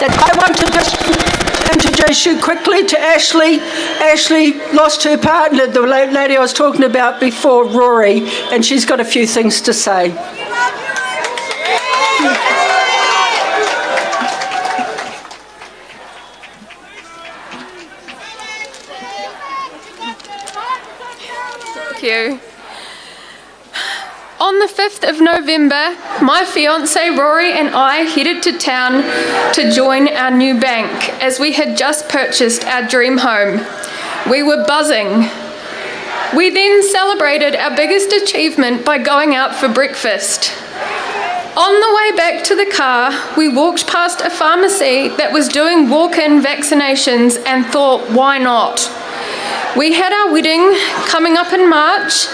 that I want to just introduce you quickly to Ashley. Ashley lost her partner, the lady I was talking about before, Rory, and she's got a few things to say. Thank you. On the 5th of November, my fiancé Rory and I headed to town to join our new bank as we had just purchased our dream home. We were buzzing. We then celebrated our biggest achievement by going out for breakfast. On the way back to the car, we walked past a pharmacy that was doing walk-in vaccinations and thought, why not? We had our wedding coming up in March,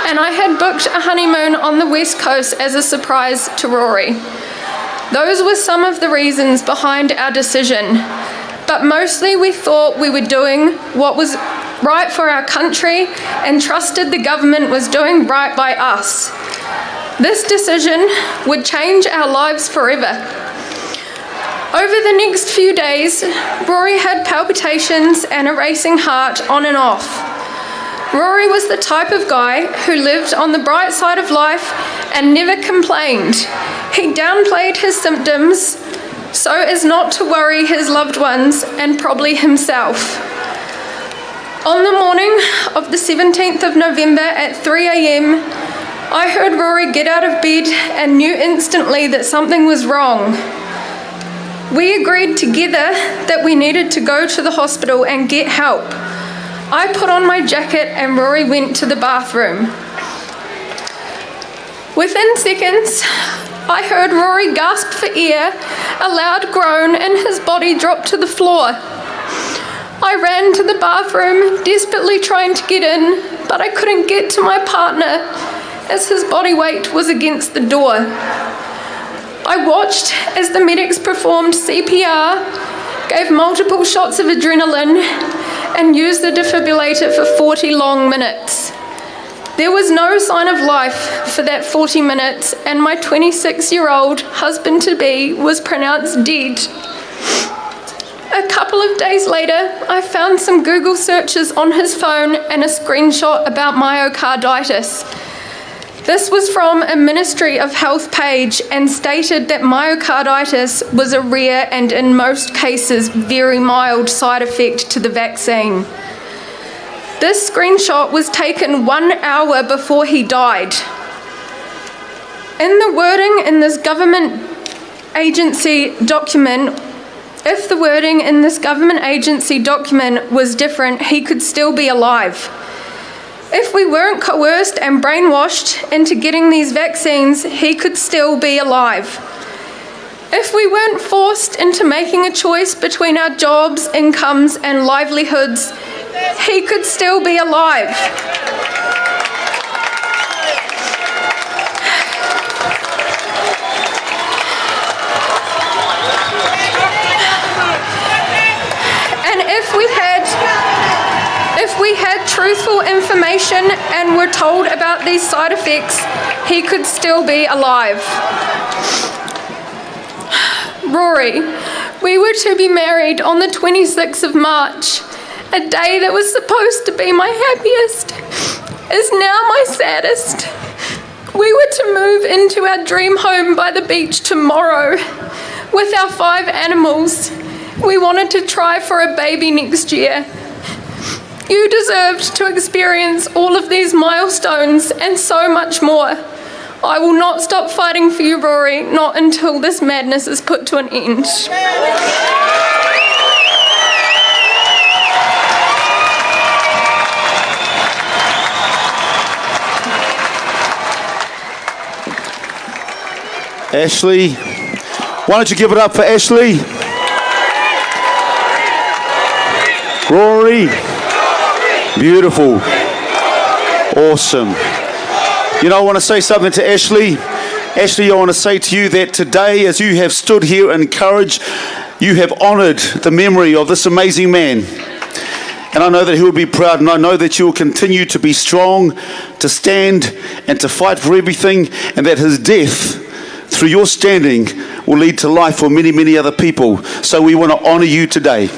and I had booked a honeymoon on the West Coast as a surprise to Rory. Those were some of the reasons behind our decision, but mostly we thought we were doing what was right for our country and trusted the government was doing right by us. This decision would change our lives forever. Over the next few days, Rory had palpitations and a racing heart on and off. Rory was the type of guy who lived on the bright side of life and never complained. He downplayed his symptoms so as not to worry his loved ones and probably himself. On the morning of the 17th of November at 3 a.m, I heard Rory get out of bed and knew instantly that something was wrong. We agreed together that we needed to go to the hospital and get help. I put on my jacket and Rory went to the bathroom. Within seconds, I heard Rory gasp for air, a loud groan, and his body dropped to the floor. I ran to the bathroom, desperately trying to get in, but I couldn't get to my partner as his body weight was against the door. I watched as the medics performed CPR, gave multiple shots of adrenaline, and used the defibrillator for 40 long minutes. There was no sign of life for that 40 minutes, and my 26-year-old husband-to-be was pronounced dead. A couple of days later, I found some Google searches on his phone and a screenshot about myocarditis. This was from a Ministry of Health page and stated that myocarditis was a rare and in most cases very mild side effect to the vaccine. This screenshot was taken 1 hour before he died. In the wording in this government agency document, if the wording in this government agency document was different, he could still be alive. If we weren't coerced and brainwashed into getting these vaccines, he could still be alive. If we weren't forced into making a choice between our jobs, incomes, and livelihoods, he could still be alive. And if we had truthful information and were told about these side effects, he could still be alive. Rory, we were to be married on the 26th of March. A day that was supposed to be my happiest is now my saddest. We were to move into our dream home by the beach tomorrow with our 5 animals. We wanted to try for a baby next year. You deserved to experience all of these milestones and so much more. I will not stop fighting for you, Rory, not until this madness is put to an end. Ashley, why don't you give it up for Ashley? Rory. Beautiful. Awesome. You know, I want to say something to Ashley. Ashley, I want to say to you that today, as you have stood here in courage, you have honoured the memory of this amazing man. And I know that he will be proud, and I know that you will continue to be strong, to stand and to fight for everything, and that his death, through your standing, will lead to life for many, many other people. So we want to honour you today.